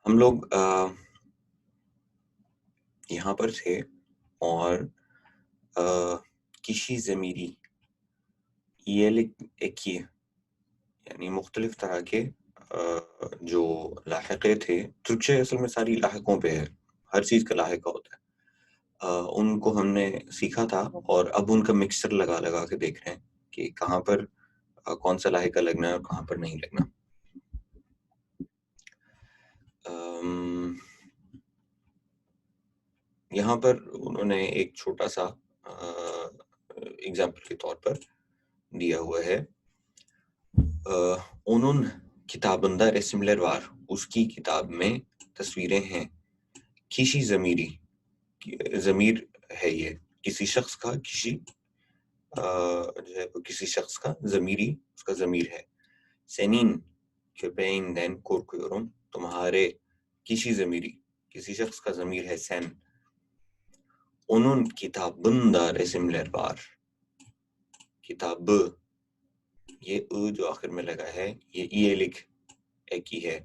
ہم لوگ یہاں پر تھے اور کسی ضمیری ایک یعنی مختلف طرح کے جو لاحقے تھے، ترکشے اصل میں ساری لاحقوں پہ ہے، ہر چیز کا لاحقہ ہوتا ہے، ان کو ہم نے سیکھا تھا اور اب ان کا مکسچر لگا لگا کے دیکھ رہے ہیں کہ کہاں پر کون سا لاحقہ لگنا ہے اور کہاں پر نہیں لگنا۔ یہاں پر انہوں نے ایک چھوٹا سا اگزامپل کے طور پر دیا ہوا ہے، اونن کتابندہ ریسملر وار، اس کی کتاب میں تصویریں ہیں، کسی ضمیری ضمیر ہے، یہ کسی شخص کا، کسی جو ہے کسی شخص کا ضمیری، اس کا ضمیر ہے، سینین کیپین دین کورکیورم، تمہارے کسی ضمیری، کسی شخص کا ضمیر ہے سین، اونن کتابندہ ریسملر وار، کتاب، یہ جو آخر میں لگا ہے یہ ایلک ایک ہی ہے،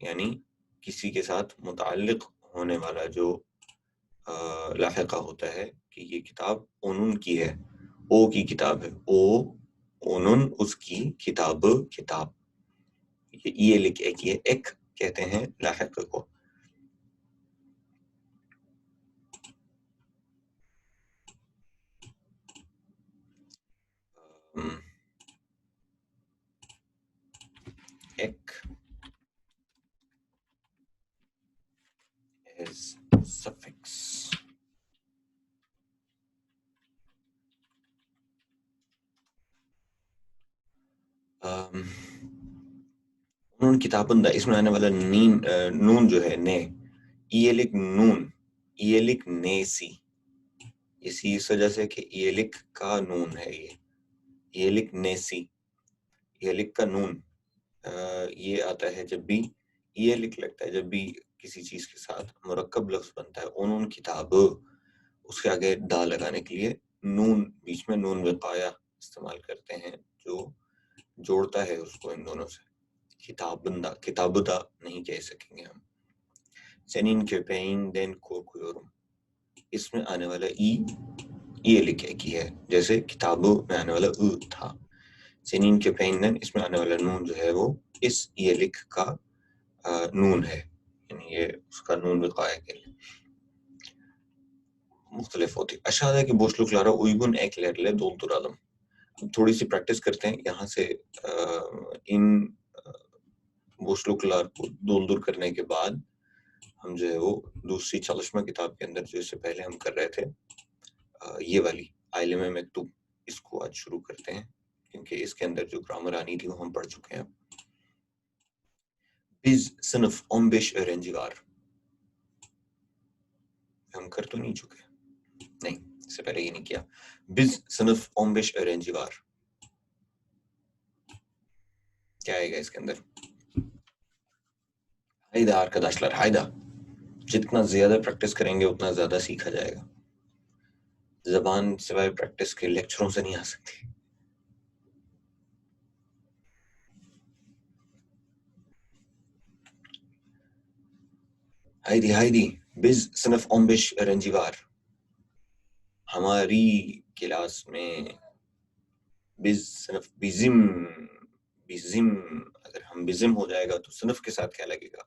یعنی کسی کے ساتھ متعلق ہونے والا جو لاحقہ ہوتا ہے کہ یہ کتاب اونن کی ہے، او کی کتاب ہے، او اونن اس کی، کتاب کتاب، یہ ایلک ایک، یہ ایک کہتے ہیں لاحقہ کو۔ ایک is suffix. انہوں کتابندہ، اس میں آنے والا نون جو ہے نے، ایلک نون، ایلک نیسی، اسی وجہ سے کہ ایلک کا نون ہے، یہ ایلک نیسی، ایلک کا نون یہ آتا ہے جب بھی ایلک لگتا ہے، جب بھی کسی چیز کے ساتھ مرکب لفظ بنتا ہے، انہوں کتاب، اس کے آگے دا لگانے کے لیے نون، بیچ میں نون وقایا استعمال کرتے ہیں جو جوڑتا ہے اس کو ان دونوں سے، کتابندہ، کتابدہ نہیں کہہ سکیں گے ہم۔ سینین کیپین دین کورکیورم، اس میں آنے والا ای لکھے کی ہے، جیسے کتابوں میں آنے والا تھا، سینین کیپین دین، اس میں آنے والا نون جو ہے وہ اس ای لکھ کا نون ہے، یعنی یہ اس کا نون وقایا کے لیے مختلف ہوتی۔ اشارہ کی بوشلک لارا اویگن ایک لیر لے دول درالم۔ تھوڑی سی پریکٹس کرتے ہیں یہاں سے، ان بوشلک لار کو دول دور کرنے کے بعد ہم جو ہے وہ دوسری چالشمہ کتاب کے اندر جو اس سے پہلے ہم کر رہے تھے، یہ والی عالم مکتوب، اس کو آج شروع کرتے ہیں کیونکہ اس کے اندر جو گرامر آنی تھی وہ ہم پڑھ چکے ہیں۔ بیز صنف 15 öğrenciler، ہم کر تو نہیں چکے، نہیں اس سے پہلے یہ نہیں کیا۔ بیز صنف 15 öğrenciler، کیا آئے گا اس کے اندر؟ ہائدہ arkadaşlar، ہائدہ، جتنا زیادہ پریکٹس کریں گے اتنا زیادہ سیکھا جائے گا، زبان سوائے پریکٹس کے لیکچروں سے نہیں آ سکتی۔ ہائدی بز صنف 15 öğrenciler، ہماری کلاس میں، بز صنف، بزم، اگر ہم بزم ہو جائے گا تو صنف کے ساتھ کیا لگے گا؟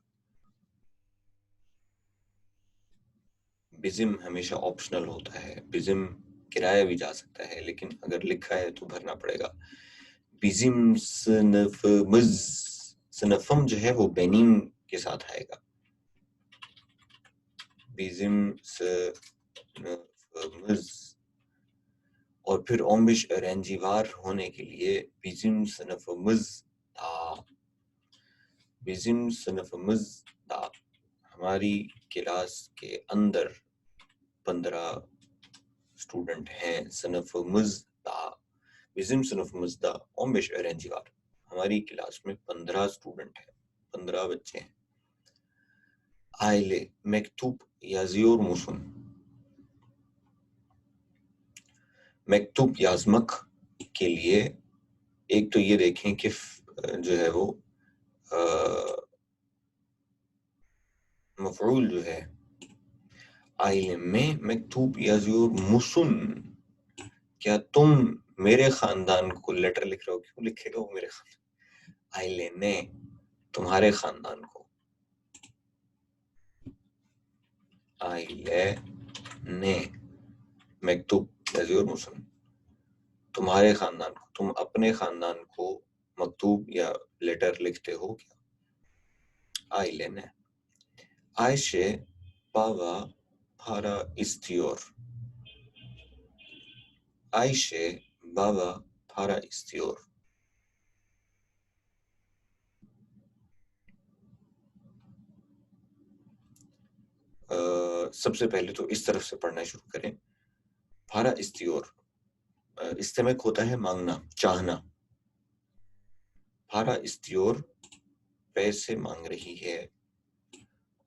بزم ہمیشہ آپشنل ہوتا ہے، بزم کرایہ بھی جا سکتا ہے لیکن اگر لکھا ہے تو بھرنا پڑے گا۔ بزم صنف مز، صنفم جو ہے وہ بینیم کے ساتھ آئے گا، بزم صنف مز، اور پھر اومبش رینجیوار ہونے کے لیے بزم صنف مز دا، بزم صنف مز دا، ہماری کلاس کے اندر 15 اسٹوڈنٹ ہیں، صنف مزدہ، بزم صنف مزدہ 15 öğrenciler، ہماری کلاس میں 15 اسٹوڈنٹ ہیں، 15 بچے ہیں۔ Aile mektup yazıyor musun؟ مکتوب یازمک کے لیے ایک تو یہ دیکھیں کہ جو ہے وہ مفعول جو ہے عائل میں مکتوب یزور مسن، کیا تم میرے خاندان کو لیٹر لکھ رہے ہو؟ کیوں لکھے گا وہ میرے خاندان؟ عائل نے تمہارے خاندان کو، عائل نے مکتوب یزور مسن، تمہارے خاندان کو، تم اپنے خاندان کو مکتوب یا لیٹر لکھتے ہو کیا؟ عائل نے عائشے بابا بھارا استیور، عائشے بابا بھارا استیور. سب سے پہلے تو اس طرف سے پڑھنا شروع کریں. بھارا استیور استمک ہوتا ہے مانگنا، چاہنا. بھارا استیور پیسے مانگ رہی ہے،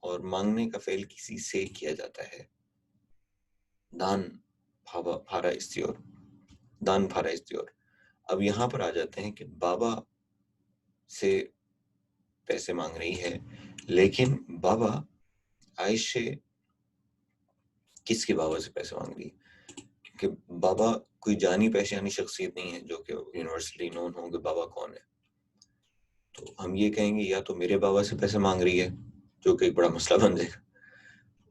اور مانگنے کا فعل کسی سے کیا جاتا ہے. دان بھارا استیور، دان بھارا استیور. اب یہاں پر آ جاتے ہیں کہ بابا سے پیسے مانگ رہی ہے، لیکن بابا عائشے کس کے بابا سے پیسے مانگ رہی ہے؟ کیونکہ بابا کوئی جانی پہچانی شخصیت نہیں ہے جو کہ یونیورسلی نون ہوں کہ بابا کون ہے. تو ہم یہ کہیں گے یا تو میرے بابا سے پیسے مانگ رہی ہے، جو کہ ایک بڑا مسئلہ بن جائے گا،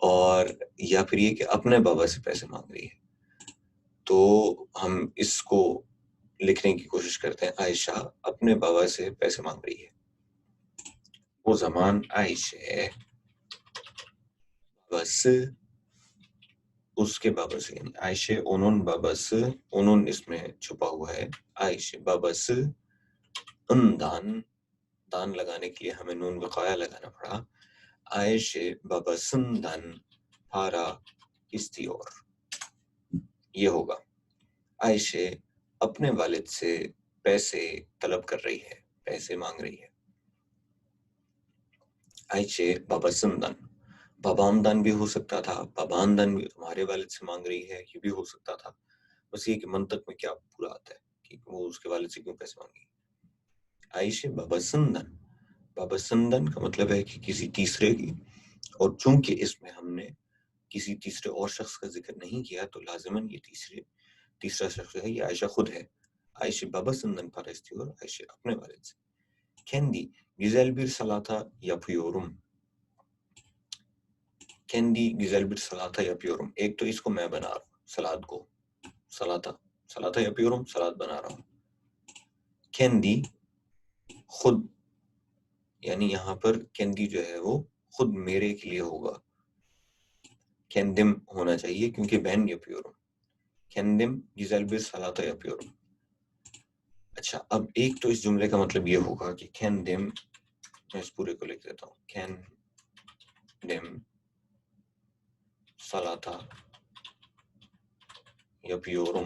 اور یا پھر یہ کہ اپنے بابا سے پیسے مانگ رہی ہے. تو ہم اس کو لکھنے کی کوشش کرتے ہیں، عائشہ اپنے بابا سے پیسے مانگ رہی ہے. وہ زمان عائشہ بس اس کے بابا سے، یعنی عائشہ اونون بابا سے، اونون اس میں چھپا ہوا ہے، عائشہ بابا سے اندان، دان لگانے کے لیے ہمیں نون وقایا لگانا پڑا. عائشہ بابا سندان بھارا استیور. یہ ہوگا عائشہ اپنے والد سے پیسے طلب کر رہی ہے، پیسے مانگ رہی ہے. عائشہ بابا سندان، بابامدان بھی ہو سکتا تھا، باباندان بھی تمہارے والد سے مانگ رہی ہے، یہ بھی ہو سکتا تھا. بس یہ کہ منطق میں کیا پورا آتا ہے کہ وہ اس کے والد سے کیوں پیسے مانگی. عائشہ بابا سندن، بابا سندن کا مطلب ہے کہ کسی تیسرے کی، اور چونکہ اس میں ہم نے کسی تیسرے اور شخص کا ذکر نہیں کیا تو لازماً یہ تیسرا شخص ہے، یہ عائشہ خود ہے. عائشہ بابا سندن پرستی اور عائشہ اپنے والد سے. کیندی گزیل بیر سلاتا یا پیورم، کیندی گزیل بیر سلاتا یا پیورم. ایک تو اس کو میں بنا رہا ہوں، سلاد کو، سلاتا یا پیورم، سلاد بنا رہا ہوں. کیندی خود، یعنی یہاں پر کیندی جو ہے وہ خود میرے کے لیے ہوگا. کیندم ہونا چاہیے کیونکہ بہن یا پیورم. کیندم گزیل بیر سلاتا یا پیورم. اچھا، اب ایک تو اس جملے کا مطلب یہ ہوگا کہ کیندم، میں اس پورے کو لکھ دیتا ہوں، کیندم سلاتا یا پیورم،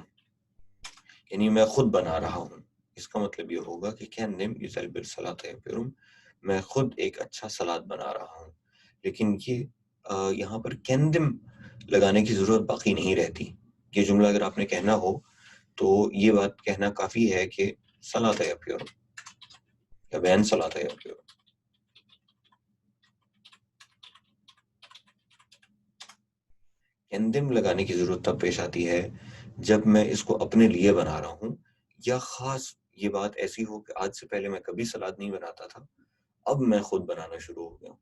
یعنی میں خود بنا رہا ہوں. اس کا مطلب یہ ہوگا کہ کیندم گزیل بیر سلاتا یا پیورم، میں خود ایک اچھا سلاد بنا رہا ہوں. لیکن یہ یہاں پر کیندم لگانے کی ضرورت باقی نہیں رہتی. یہ جملہ اگر آپ نے کہنا ہو تو یہ بات کہنا کافی ہے کہ سلاتا یا پیورم، یا بین سلاتا یا پیورم. کیندم لگانے کی ضرورت تب پیش آتی ہے جب میں اس کو اپنے لیے بنا رہا ہوں، یا خاص یہ بات ایسی ہو کہ آج سے پہلے میں کبھی سلاد نہیں بناتا تھا، اب میں خود بنانا شروع ہو گیا ہوں.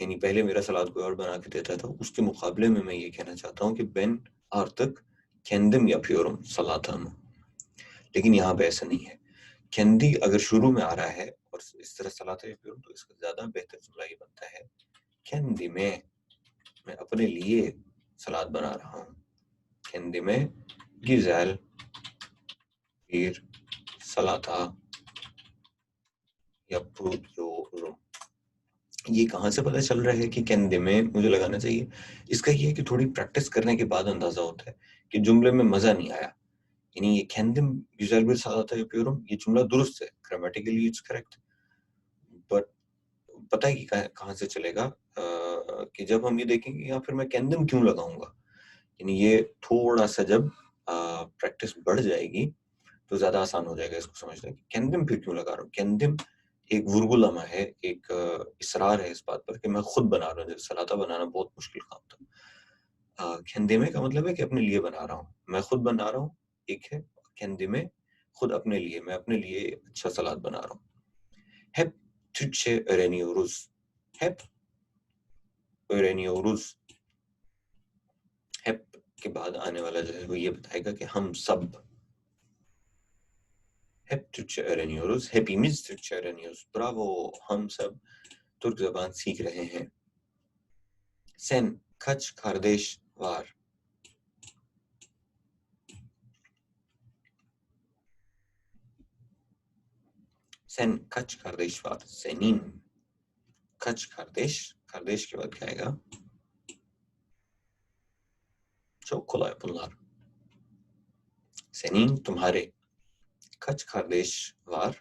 یعنی پہلے میرا سلاد کوئی اور بنا کے دیتا تھا، اس کے مقابلے میں یہ کہنا چاہتا ہوں کہ بین آرتک کیندم یا پیورم سلاتم. لیکن یہاں پہ ایسا نہیں ہے. کیندی اگر شروع میں آ رہا ہے اور اس طرح سلاتا یا پیورم، تو اس کا زیادہ بہتر جملہ یہ بنتا ہے کیندی میں اپنے لیے سلاد بنا رہا ہوں. کیندی میں گزیل بیر سلاتا یا پیورم. یہ کہاں سے پتہ چل رہا ہے کہ کیندی میں مجھے لگانا چاہیے؟ اس کا یہ ہے کہ تھوڑی پریکٹس کرنے کے بعد اندازہ ہوتا ہے کہ جملے میں مزہ نہیں آیا. یعنی یہ کیندم گزیل بیر سلاتا یا پیورم، یہ جملہ درست ہے، گرامیٹیکلی اٹس کریکٹ، بٹ پتہ ہے کہ کہاں سے چلے گا کہ جب ہم یہ دیکھیں گے یا پھر میں کیندم کیوں لگاؤں گا. یعنی یہ تھوڑا سا جب پریکٹس بڑھ جائے گی تو زیادہ آسان ہو جائے گا اس کو سمجھنا کہ کیندم پھر کیوں لگا رہا ہوں. کیندم ایک ورگلما ہے، ایک اصرار ہے اس بات پر کہ میں خود بنا رہا ہوں. جب سلاطہ بنانا بہت مشکل کام تھا. کھندیمے کا مطلب ہے کہ اپنے لیے بنا رہا ہوں، میں خود بنا رہا ہوں. ایک ہے کھندیمے، خود اپنے لیے، میں اپنے لیے اچھا سلاد بنا رہا ہوں. ہیپ تھچے ارینیوروز، ہیپ ارینیوروز، ہیپ کے بعد آنے والا جو ہے وہ یہ بتائے گا کہ ہم سب. ہیپ تھچے ارینیوروز، ہیپیمیز تھچے ارینیوز، براوو، ہم سب ترک زبان سیکھ رہے ہیں. سین کچ کاردیش وار، سین کچ کاردیش وار، سینین کچ کاردیش، کاردیش کے بعد کیا آئے گا؟ چوکولائے پلار. سینین تمہارے، کچ کاردیش وار،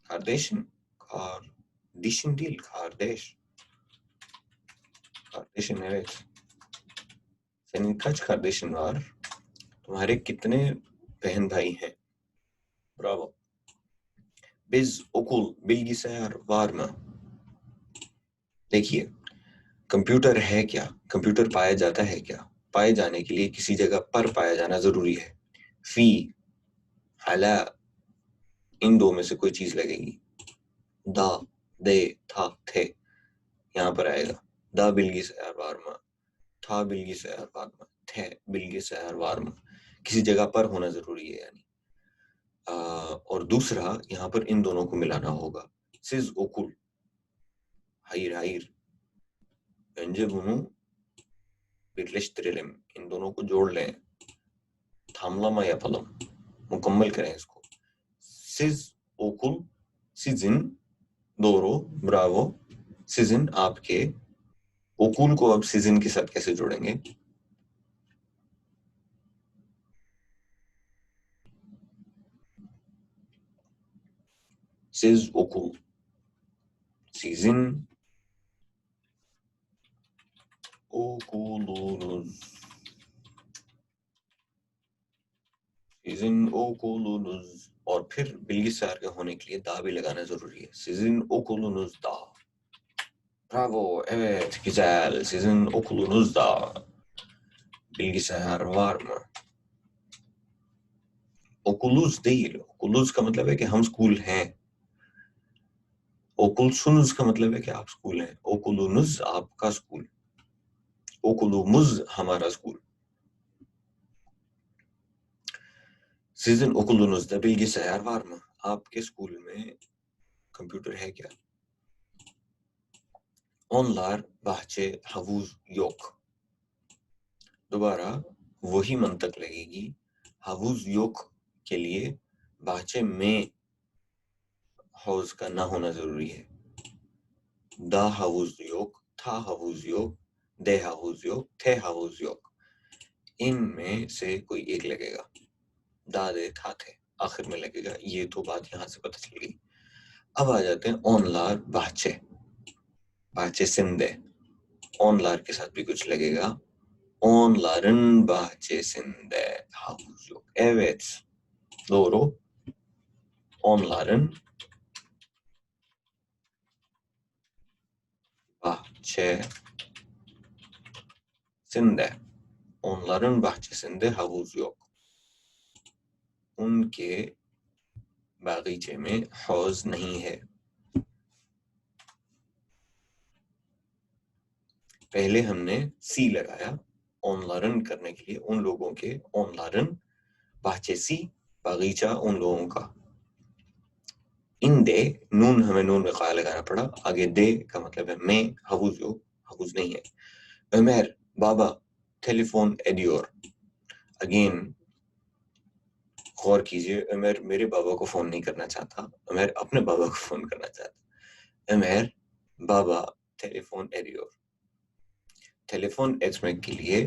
کاردیشن، کاردیشن ڈیل، کاردیشن ہے. سینین کچ کاردیشن وار، تمہارے کتنے بہن بھائی ہیں؟ براوو. بز اوکول بلگی سیار وارما. دیکھیے کمپیوٹر ہے کیا؟ کمپیوٹر پایا جاتا ہے کیا؟ پائے جانے کے لیے کسی جگہ پر پایا جانا ضروری ہے. فی، حلا، ان دو میں سے کوئی چیز لگے گی. دا، دے، تھا، تھے، یہاں پر آئے گا. دا بلگی سیار وارما، تھا بلگی سیار وارما، تھے بلگی سیار وارما. کسی جگہ پر ہونا ضروری ہے یعنی. اور دوسرا یہاں پر ان دونوں کو ملانا ہوگا. سز اوکول، ہائر ہائر، انجے بنو برلشترلم، ان دونوں کو جوڑ لیں. تھاملما یا پلم، مکمل کریں اس کو. سز اوکل، سیزن دورو، براوو، سیزن آپ کے. اوکول کو اب سیزن کے ساتھ کیسے جوڑیں گے؟ سز اوکول، سیزن اوکولونز، سیزن اوکولونز. اور پھر بلگی سیار کے ہونے کے لیے دا بھی لگانا ضروری ہے. سیزن اوکولونز دا. براوو، evet güzel. Sizin okulunuz da bilgisayar var mı? Okuluz değil. Okuluz کا مطلب ہے کہ ہم اسکول ہیں. اوکلسنز کا مطلب ہے کہ آپ اسکول ہیں. اوکولونز آپ کا اسکول، اوکولومز ہمارا اسکول. سیزن اوکولونز دا bilgisayar var mı؟ آپ کے اسکول میں کمپیوٹر ہے کیا؟ Onlar bahçe havuz yok. دوبارہ وہی منطق لگے گی. havuz yok کے لیے باچے میں حوض کا نہ ہونا ضروری ہے. دا havuz yok، تھا havuz yok، دے havuz yok، تھے havuz yok. ان میں سے کوئی ایک لگے گا. دا، دے، تھا، تھے آخر میں لگے گا. یہ تو بات یہاں سے پتہ چل گئی. اب آ جاتے ہیں اونلار باچے، باچے سندے. اونلار کے ساتھ بھی کچھ لگے گا. اونلارن باچے سندے havuz yok. Evet doğru. Onların bahçesinde, onların bahçesinde havuz yok. ان کے باغیچے میں حوض نہیں ہے. پہلے ہم نے سی لگایا اونلارن کرنے کے لیے، ان لوگوں کے. اونلارن باچیسی، باغیچہ ان لوگوں کا. ان دے، نون ہمیں نون وقاع لگانا پڑا. آگے دے کا مطلب ہے میں. حوض جو حوض نہیں ہے. عمر بابا ٹیلیفون ایڈیور. اگین غور کیجئے، عمر میرے بابا کو فون نہیں کرنا چاہتا، عمر اپنے بابا کو فون کرنا چاہتا. عمر بابا ٹیلیفون ایڈیور. ٹیلیفون ایچمنٹ کے لیے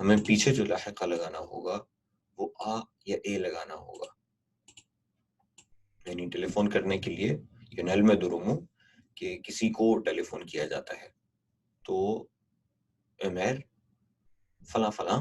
ہمیں پیچھے جو لاحقہ لگانا ہوگا وہ آ یا اے لگانا ہوگا. یعنی ٹیلی فون کرنے کے لیے یونیل میں درومو کہ کسی کو ٹیلی فون کیا جاتا ہے تو عمر فلاں فلاں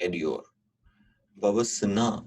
ediyor. Babasına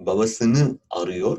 Babasını arıyor.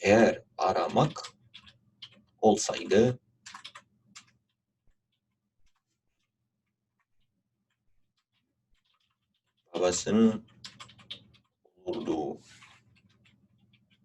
eğer aramak olsaydı babasını olurdu.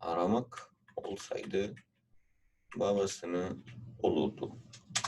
Aramak olsaydı babasını olurdu.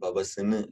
babasını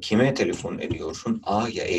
kime telefon ediyorsun? A ya E.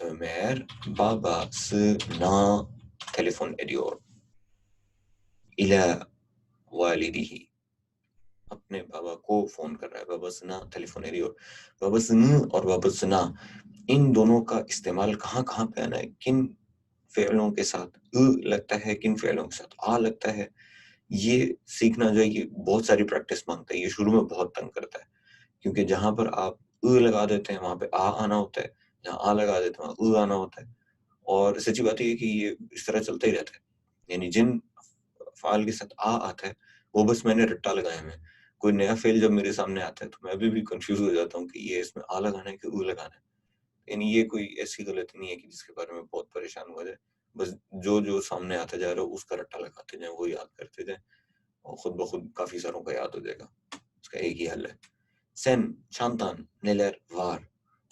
Ömer babasına telefon ediyor. İlâ validihi. اپنے بابا کو فون کر رہا ہے. babasına telefon ediyor. babasını اور babasına ان دونوں کا استعمال کہاں کہاں پہ آنا ہے؟ کن فعلوں کے ساتھ لگتا ہے، کن فعلوں کے ساتھ لگتا ہے. یہ سیکھنا جو ہے یہ بہت ساری پریکٹس مانگتا ہے. یہ شروع میں بہت تنگ کرتا ہے کیونکہ جہاں پر آپ لگا دیتے ہیں وہاں پہ آنا ہوتا ہے، جہاں لگا دیتے ہیں وہاں آنا ہوتا ہے. اور سچی بات یہ ہے کہ یہ اس طرح چلتا ہی رہتا ہے. یعنی جن فعال کے ساتھ آتا ہے وہ بس میں نے رٹا لگایا میں. کوئی نیا فعل جب میرے سامنے آتا ہے تو میں ابھی بھی کنفیوز ہو جاتا ہوں کہ یہ اس میں لگانا ہے کہ لگانا ہے. یعنی یہ کوئی ایسی غلطی نہیں ہے کہ جس کے بارے میں بہت پریشان ہوا جائے. بس جو سامنے آتا جا رہا ہے اس کا رٹا لگاتے جائیں، وہ یاد کرتے جائیں اور خود بخود کافی ساروں کا یاد ہو جائے گا. اس کا ایک ہی حل ہے. سین چانتان نیلر وار.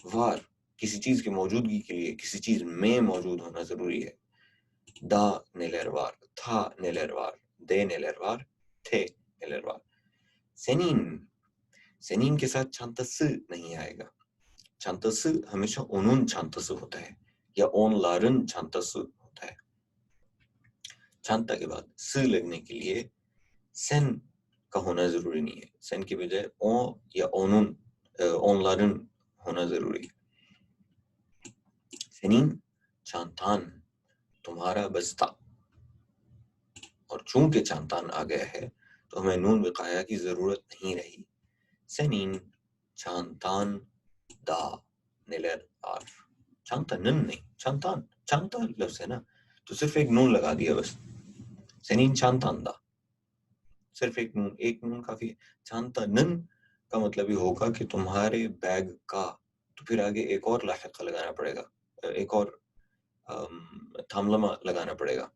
وار کسی چیز کی موجودگی کے لیے کسی چیز میں موجود ہونا ضروری ہے. دا نیلر وار، تھا نیلر وار، دے نیلر وار، تھے نیلر وار. سنین، سنین کے ساتھ چانتس نہیں آئے گا. چانتس ہمیشہ اونون چانتس ہوتا ہے یا اون لارن چانتس ہوتا ہے. چانتا کے بعد س لگنے کے لیے سین کا ہونا ضروری نہیں ہے. سین کی بجائے او یا اونون اون لارن ہونا ضروری ہے. سنین چانتان تمہارا بستہ. اور چونکہ چانتان آ گیا ہے تو ہمیں نون وقایا کی ضرورت نہیں رہی. سنین چانتان دا نیلر آر. چانتانن نہیں، چانتان، چانتا لفظ ہے نا تو صرف ایک نون لگا دیا بس. سنین چانتان دا، صرف ایک نون کافی ہے. چانتانن کا مطلب یہ ہوگا کہ تمہارے بیگ کا، تو پھر آگے ایک اور لاحقہ لگانا پڑے گا، ایک اور تھاملما لگانا پڑے گا.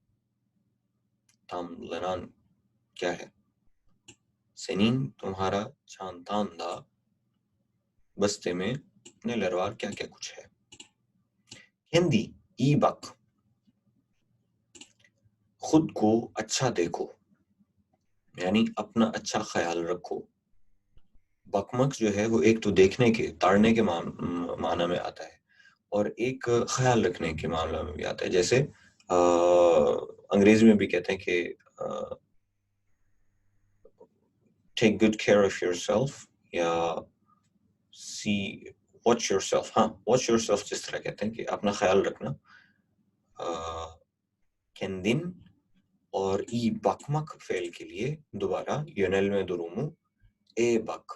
تاملنان کیا ہے؟ سنین تمہارا چانتان دا بستے میں نیلروار کیا کیا کچھ ہے. ہندی ای بک، خود کو اچھا دیکھو یعنی اپنا اچھا خیال رکھو. بکمک جو ہے وہ ایک تو دیکھنے کے، تاڑنے کے معنی میں آتا ہے اور ایک خیال رکھنے کے معاملہ میں بھی آتا ہے. جیسے انگریزی میں بھی کہتے ہیں کہ take good care of yourself یا see watch yourself. ہاں watch yourself جس طرح کہتے ہیں کہ اپنا خیال رکھنا. کندن اور ای بکمک فعل کے لیے دوبارہ یونیل میں درومو اے بک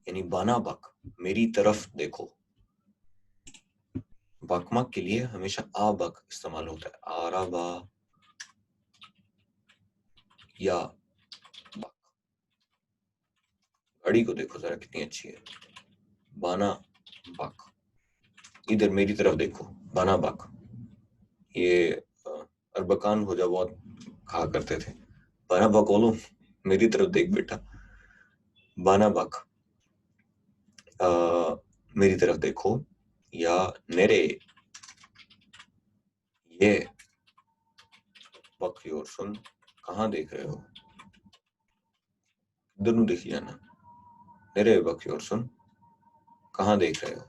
یعنی بانا بک، میری طرف دیکھو. بکمک کے لیے ہمیشہ آ بک استعمال ہوتا ہے. آرا با یا بک. گاڑی کو دیکھو ذرا کتنی اچھی ہے. بانا بک، ادھر میری طرف دیکھو. بانا بک یہ اربکان ہو جا بہت کہا کرتے تھے. بانا بک اولو، میری طرف دیکھ بیٹا. بانا بک میری طرف دیکھو. یا نیرے یہ بک یور سن، کہاں دیکھ رہے ہو، ادھر نو دیکھی جانا. نیرے بک یور سن، کہاں دیکھ رہے ہو.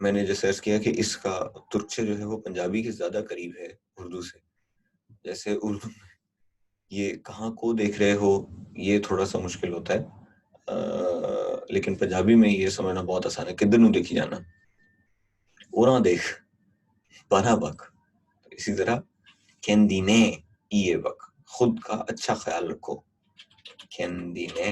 میں نے جیسے عرض کیا کہ اس کا ترکچے جو ہے وہ پنجابی کے زیادہ قریب ہے اردو سے. جیسے اردو میں یہ کہاں کو دیکھ رہے ہو یہ تھوڑا سا مشکل ہوتا ہے، لیکن پنجابی میں یہ سمجھنا بہت آسان ہے. کدھر نو دیکھی جانا، اوراں دیکھ، بانا بک. اسی طرح کیندینے ای بک، خود کا اچھا خیال رکھو. کیندینے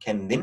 kendin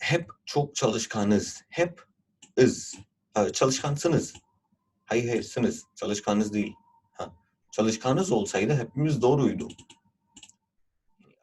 hep çok çalışkanız. Hep is. Çalışkansınız. Hayır hayır sınız. Çalışkanız değil. Ha. Çalışkanız olsaydı hepimiz doğruydu.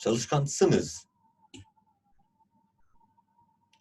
çalışkansınız.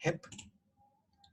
hep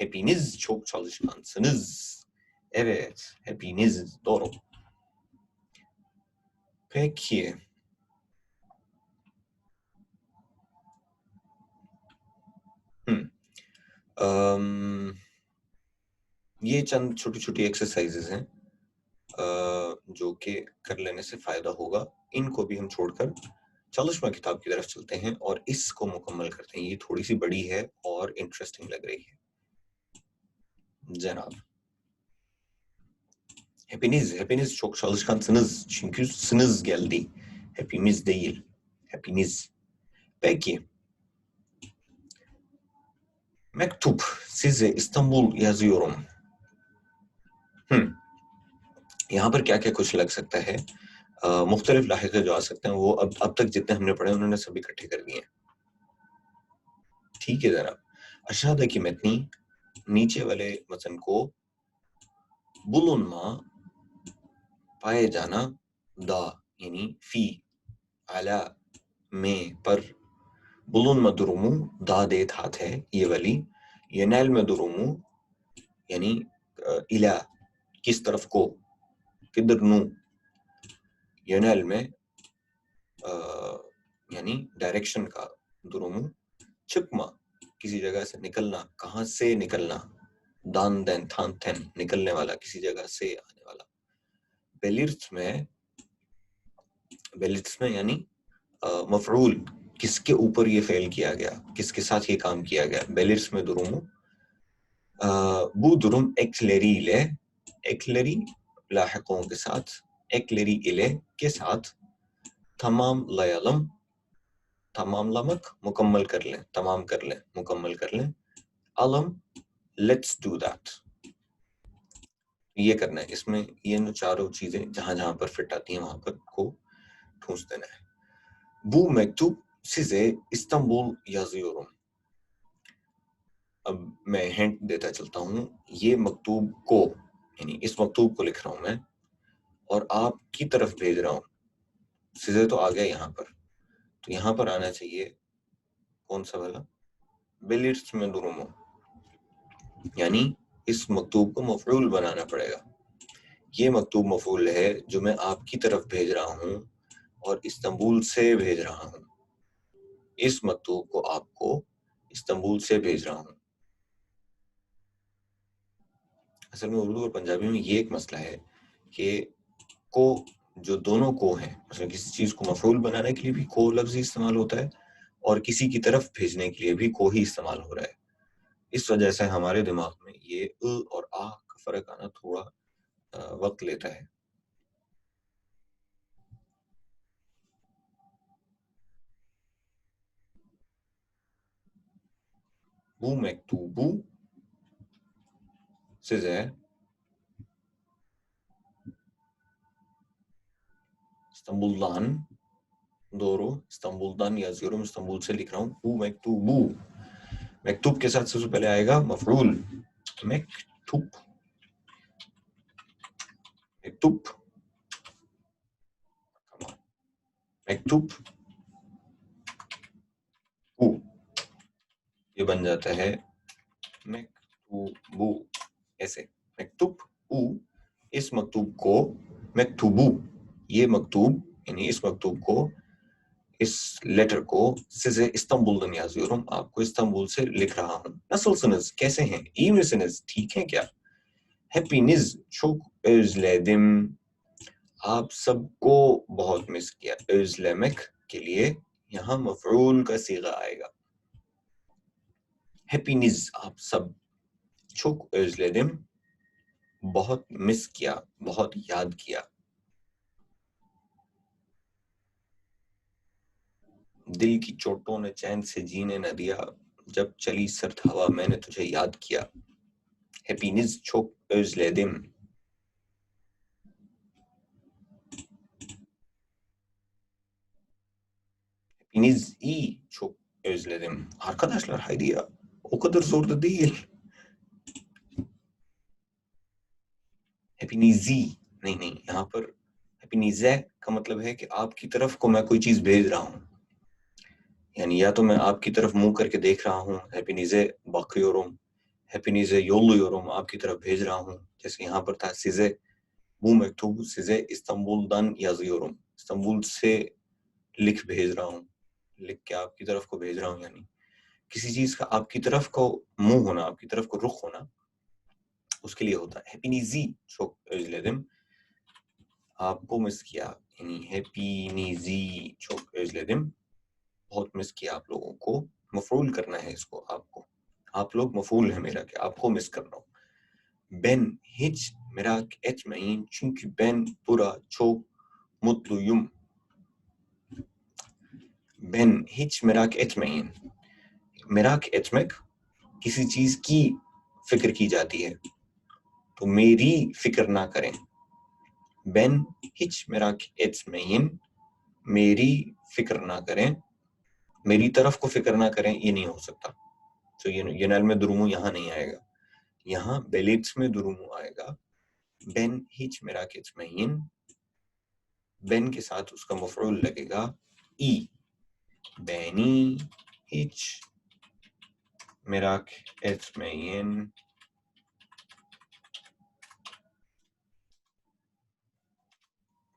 Hepiniz çok çalışkansınız. Evet, hepiniz doğru. Peki. یہ چند چھوٹی چھوٹی ایکسرسائزز ہیں جو کہ کر لینے سے فائدہ ہوگا. ان کو بھی ہم چھوڑ کر چالشمہ کتاب کی طرف چلتے ہیں اور اس کو مکمل کرتے ہیں. یہ تھوڑی سی بڑی ہے اور انٹرسٹنگ لگ رہی ہے. جناب hepiniz çok çalışkansınız çünkü sınız geldi. Hepimiz değil. Hepiniz. Peki. Mektup size İstanbul yazıyorum. یہاں پر کیا کیا کچھ لگ سکتا ہے. مختلف لاحقے جو آ سکتے ہیں وہ اب تک جتنے ہم نے پڑھے انہوں نے سب اکٹھے کر دیے ہیں. ٹھیک ہے جناب. اشہادہ کی متنی نیچے والے متن کو bulunma پائے جانا دا یعنی فی علا میں پر bulunma durumu da دیت ہاتھ ہے یہ والی. ینال میں durumu یعنی الا کس طرف کو کدھر نو. ینال میں یعنی ڈائریکشن کا. durumu چھکما کسی جگہ سے نکلنا, کہاں سے نکلنا. دان دین تھان تھن نکلنے والا, کسی جگہ سے آنے والا. بیلٹس میں یعنی مفعول کس کے اوپر یہ فعل کیا گیا, کس کے ساتھ یہ کام کیا گیا. بیلٹس میں درومو بو درم ایکلری لے, ایکلری لاحقوں کے ساتھ, ایکلری الے کے ساتھ. تمام لیلم تمام لمک مکمل کر لیں, تمام کر لیں, مکمل کر لیں. علم لیٹس ڈو دیٹ, یہ کرنا ہے. اس میں یہ چاروں چیزیں جہاں جہاں پر فٹ آتی ہیں وہاں پر کو ٹھونس دینا ہے. Bu mektup size İstanbul yazıyorum. اب میں ہنٹ دیتا چلتا ہوں. یہ مکتوب کو یعنی اس مکتوب کو لکھ رہا ہوں میں اور آپ کی طرف بھیج رہا ہوں. سیزے تو آ گیا یہاں پر, تو یہاں پر آنا چاہیے کون سا والا, بیلٹس میں درومو, یعنی اس مکتوب کو مفعول بنانا پڑے گا. یہ مکتوب مفعول ہے جو میں آپ کی طرف بھیج رہا ہوں اور استنبول سے بھیج رہا ہوں. اس مکتوب کو آپ کو استنبول سے بھیج رہا ہوں. اصل میں اردو اور پنجابی میں یہ ایک مسئلہ ہے کہ کو جو دونوں کو ہیں, مثلا کسی چیز کو مفعول بنانے کے لیے بھی کو لفظ ہی استعمال ہوتا ہے اور کسی کی طرف بھیجنے کے لیے بھی کو ہی استعمال ہو رہا ہے. اس وجہ سے ہمارے دماغ میں یہ اور آ کا فرق آنا تھوڑا وقت لیتا ہے. Bu mektubu size İstanbul'dan, doğru, İstanbul'dan yazıyorum, İstanbul سے لکھ رہا ہوں. Bu mektubu, مکتوب کے ساتھ سب سے پہلے آئے گا مفعول. مکتوب, مکتوب, مکتوب او, یہ بن جاتا ہے مکتوبو ایسے. مکتوب او, اس مکتوب کو, مکتوبو, یہ مکتوب یعنی اس مکتوب کو اس لیٹر کو size İstanbul'dan yazıyorum. آپ کو استنبول سے لکھ رہا ہوں. Nasılsınız? کیسے ہیں? İyi misiniz? ٹھیک ہیں کیا؟ Hepiniz çok özledim. آپ سب کو بہت مس کیا. özlemek کے لیے یہاں مفعول کا صیغہ آئے گا. Hepiniz آپ سب. çok özledim بہت مس کیا, بہت یاد کیا. دل کی چوٹوں نے چین سے جینے نہ دیا, جب چلی سرد ہوا میں نے تجھے یاد کیا. Hepiniz çok özledim. Hepinizi çok özledim. Arkadaşlar haydi ya, o kadar zor da değil. Hepinizi نہیں نہیں, یہاں پر hepinize کا مطلب ہے کہ آپ کی طرف کو میں کوئی چیز بھیج رہا ہوں. یعنی یا تو میں آپ کی طرف منہ کر کے دیکھ رہا ہوں, hepinize bakıyorum, hepinize yolluyorum, آپ کی طرف بھیج رہا ہوں. جیسے یہاں پر تھا size bu mektubu size İstanbul'dan yazıyorum. Istanbul سے لکھ بھیج رہا ہوں, لکھ کے آپ کی طرف کو بھیج رہا ہوں. یعنی کسی چیز کا آپ کی طرف کو منہ ہونا, آپ کی طرف کو رخ ہونا, اس کے لیے ہوتا ہے. Hepinizi çok özledim. آپ کو مس کیا, یعنی hepinizi çok özledim. بہت مس کیا آپ لوگوں کو. مفعول کرنا ہے اس کو, آپ کو. آپ لوگ مفعول ہے میرا کہ آپ کو مس کرنا ہو. Ben hiç merak etmeyin çünkü ben burada çok mutluyum. Ben hiç merak etmeyin. merak etmek کسی چیز کی فکر کی جاتی ہے, تو میری فکر نہ کریں. ben hiç merak etmeyin, میری فکر نہ کریں, میری طرف کو فکر نہ کریں, یہ نہیں ہو سکتا. تو ینال میں درمو یہاں نہیں آئے گا, یہاں بیلیٹس میں درمو آئے گا. ben hiç merak etmeyin, ben کے ساتھ اس کا مفعول لگے گا ای. beni hiç merak etmeyin,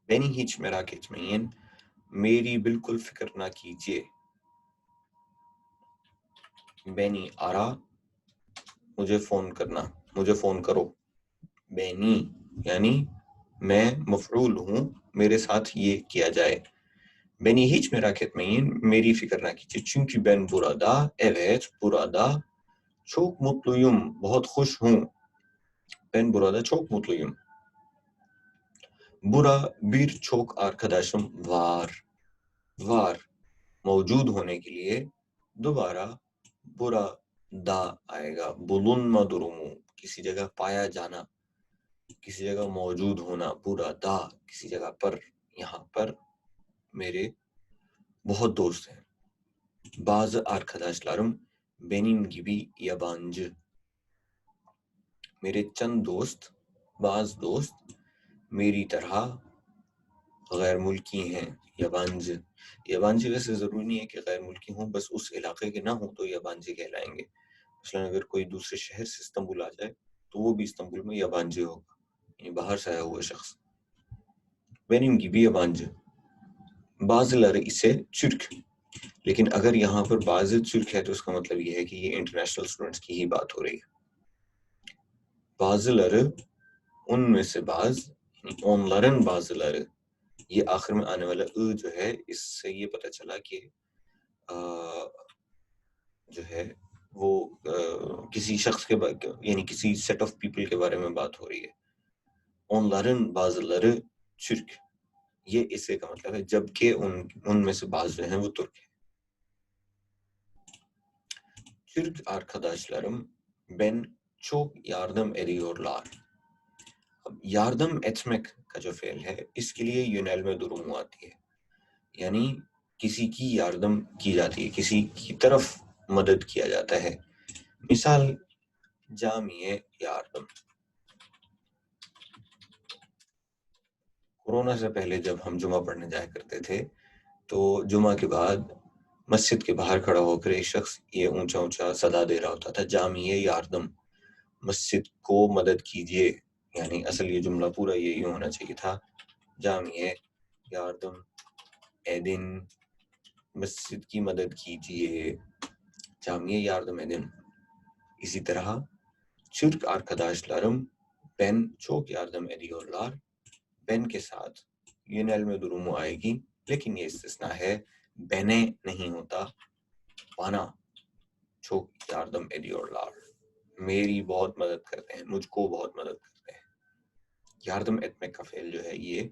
beni hiç merak etmeyin, میری بالکل فکر نہ کیجیے. بینی آرا, مجھے فون کرنا, مجھے فون کرو. بینی یعنی میں مفعول ہوں, میرے ساتھ یہ کیا جائے. Beni hiç merak etmeyin, میری فکر نہ کیجیے. Çünkü ben burada, evet burada çok mutluyum, بہت خوش ہوں. Ben burada çok mutluyum. Bura birçok arkadaşım var. Var موجود ہونے کے لیے دوبارہ برا دا آئے گا. bulunma durumu, کسی جگہ پایا جانا, کسی جگہ موجود ہونا. برا دا کسی جگہ پر, یہاں پر میرے بہت دوست ہیں. bazı arkadaşlarım benim gibi yabancı. میرے چند دوست, بعض دوست میری طرح غیر ملکی ہیں. یابانج, یابانجی ویسے ضروری نہیں ہے کہ غیر ملکی ہوں, بس اس علاقے کے نہ ہوں تو یابانجی کہلائیں گے. مثلا اگر کوئی دوسرے شہر سے استنبول آ جائے تو وہ بھی استنبول میں یابانجی ہوگا, یعنی باہر سے آیا ہوا شخص. benim gibi yabancı. Bazıları ise Türk. لیکن اگر یہاں پر بعض ترک ہے تو اس کا مطلب یہ ہے کہ یہ انٹرنیشنل اسٹوڈنٹس کی ہی بات ہو رہی ہے. bazıları, ان میں سے بعض, onların bazıları, یہ آخر میں آنے والا جو ہے, اس سے یہ پتہ چلا کہ جو ہے وہ کسی شخص کے یعنی کسی سیٹ آف پیپل کے بارے میں بات ہو رہی ہے. onların bazıları Türk, یہ اسے کا مطلب ہے, جبکہ ان میں سے بعض جو ہیں وہ ترک ہیں. Türk arkadaşlarım ben çok yardım ediyorlar. اب yardım etmek کا جو فعل ہے اس کے لیے یونیل میں درمو آتی ہے, یعنی کسی کی یاردم کی جاتی ہے, کسی کی طرف مدد کیا جاتا ہے. مثال جامع یاردم. کورونا سے پہلے جب ہم جمعہ پڑھنے جایا کرتے تھے تو جمعہ کے بعد مسجد کے باہر کھڑا ہو کر ایک شخص یہ اونچا اونچا صدا دے رہا ہوتا تھا, جامع یاردم, مسجد کو مدد کیجیے. یعنی اصل یہ جملہ پورا یہی ہونا چاہیے تھا, جامع یاردم ایدن مسجد کی مدد کیجیے. جامعہ yardım edin. اسی طرح Türk arkadaşlarım ben çok yardım ediyorlar. Ben کے ساتھ yönelme durumu آئے گی لیکن یہ استثناء ہے. bene نہیں ہوتا, bana çok yardım ediyorlar. میری بہت مدد کرتے ہیں, مجھ کو بہت مدد کرتے ہیں. yardım etmek کا فعل جو ہے یہ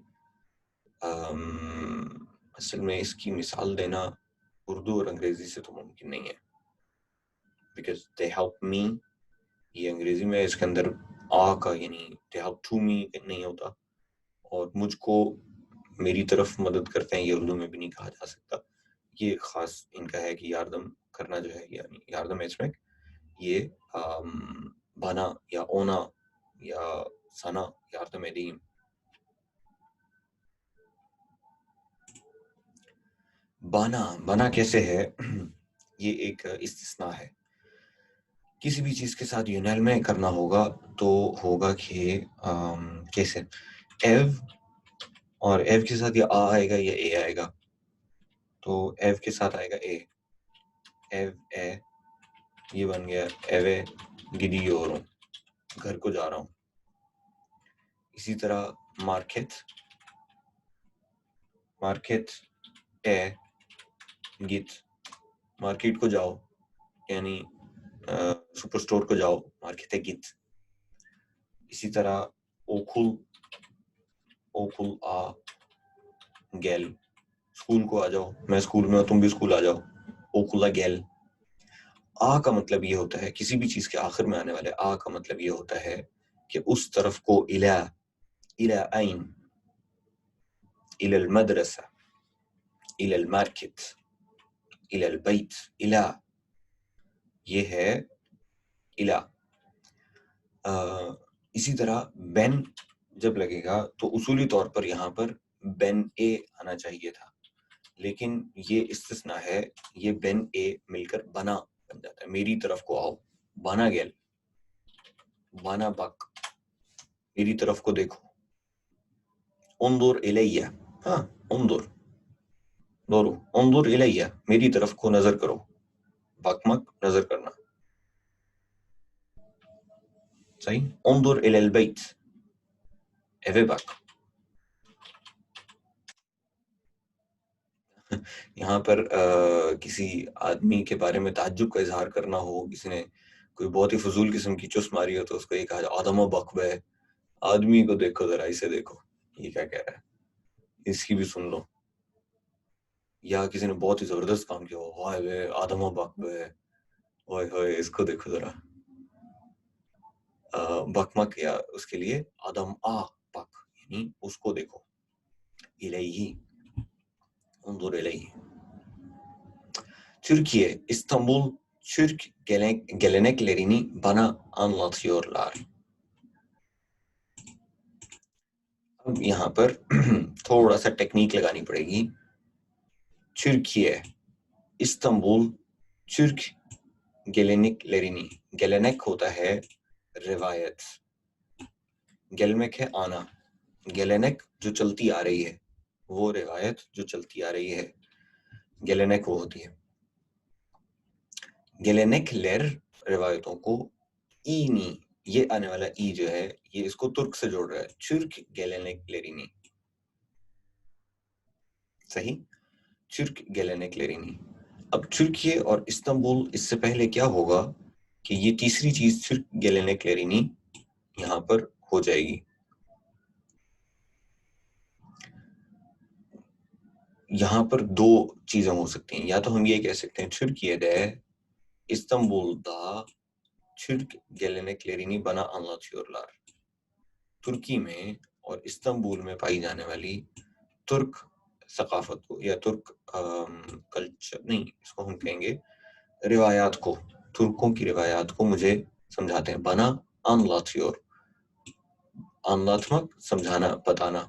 اصل میں اس کی مثال دینا اردو اور انگریزی سے تو ممکن نہیں ہے, because they help me, یہ انگریزی میں اس کے اندر آ کا یعنی they help to me نہیں ہوتا, اور مجھ کو میری طرف مدد کرتے ہیں یہ اردو میں بھی نہیں کہا جا سکتا. یہ خاص ان کا ہے کہ یاردم کرنا جو ہے یعنی یاردم ایسمک یہ بنا یا اونا یا سنا یاردم ادیم. بنا کیسے ہے؟ یہ ایک استثناء ہے. کسی بھی چیز کے ساتھ یونیل میں کرنا ہوگا تو ہوگا کہ کیسے ایو اور ایو کے ساتھ یا آئے گا یا اے آئے گا. تو ایو کے ساتھ آئے گا اے, ایو اے, یہ بن گیا ایوے گیڈیوروں, گھر کو جا رہا ہوں. اسی طرح مارکیٹ اے گیت, مارکیٹ کو جاؤ یعنی سپر سٹور کو جاؤ, مارکیٹ ہے گیت. اسی طرح اوکھل آ گیل, اسکول کو آ جاؤ, میں اسکول میں ہوں تم بھی اسکول آ جاؤ, اوکھلا گیل. آ کا مطلب یہ ہوتا ہے, کسی بھی چیز کے آخر میں آنے والے آ کا مطلب یہ ہوتا ہے کہ اس طرف کو الی عین, الی المدرسہ, الی المارکت, الی البیت, الی, یہ ہے الی. اسی طرح بین جب لگے گا تو اصولی طور پر یہاں پر بین اے آنا چاہیے تھا, لیکن یہ استثناء ہے, یہ بین اے مل کر بنا بن جاتا ہے. میری طرف کو آؤ, بانا گیل, بانا بک, میری طرف کو دیکھو. انظر الیہ, ہاں انظر دورو, انظر الیہ, میری طرف کو نظر کرو. بکمک نظر کرنا, صحیح. انظر الی البیت, ایوے بک. یہاں پر کسی آدمی کے بارے میں تعجب کا اظہار کرنا ہو, کسی نے کوئی بہت ہی فضول قسم کی چس ماری ہو تو اس کو یہ کہا جائے آدم و بک بے, آدمی کو دیکھو ذرا, اسے دیکھو یہ کیا کہہ رہا ہے, اس کی بھی سن لو. یا کسی نے بہت ہی زبردست کام کیا ہو, ہائے بے آدم و بک بے, ہوئے ہوئے اس کو دیکھو ذرا. بکمک یا اس کے لیے آدم آ بک یعنی اس کو دیکھو. الیہ, انظر الیہ. Türkiye, İstanbul, Türk geleneklerini bana anlatıyorlar. اب یہاں پر تھوڑا سا ٹیکنیک لگانی پڑے گی. Türkiye, Istanbul, Türk geleneklerini, gelenek ہوتا ہے روایت, گیلمک ہے آنا, گیلینک جو چلتی آ رہی ہے, وہ روایت جو چلتی آ رہی ہے, گیلینک وہ ہوتی ہے. گیلینک لیر روایتوں کو, اینی, یہ آنے والا ای جو ہے یہ اس کو ترک سے جوڑ رہا ہے, چرک گیلینک لیرینی, صحیح, چرک گیلینک لیرینی. اب ترکیے اور استنبول اس سے پہلے کیا ہوگا کہ یہ تیسری چیز چرک گیلینک لیرینی یہاں پر ہو جائے گی. یہاں پر دو چیزیں ہو سکتی ہیں, یا تو ہم یہ کہہ سکتے ہیں ترکیے دے İstanbul'da Türk geleneklerini bana anlatıyorlar. ترکی میں اور استنبول میں پائی جانے والی ترک ثقافت کو, یا ترک کلچر نہیں, اس کو ہم کہیں گے روایات کو, ترکوں کی روایات کو مجھے سمجھاتے ہیں. بنا anlatıyor, anlatmak سمجھانا, بتانا,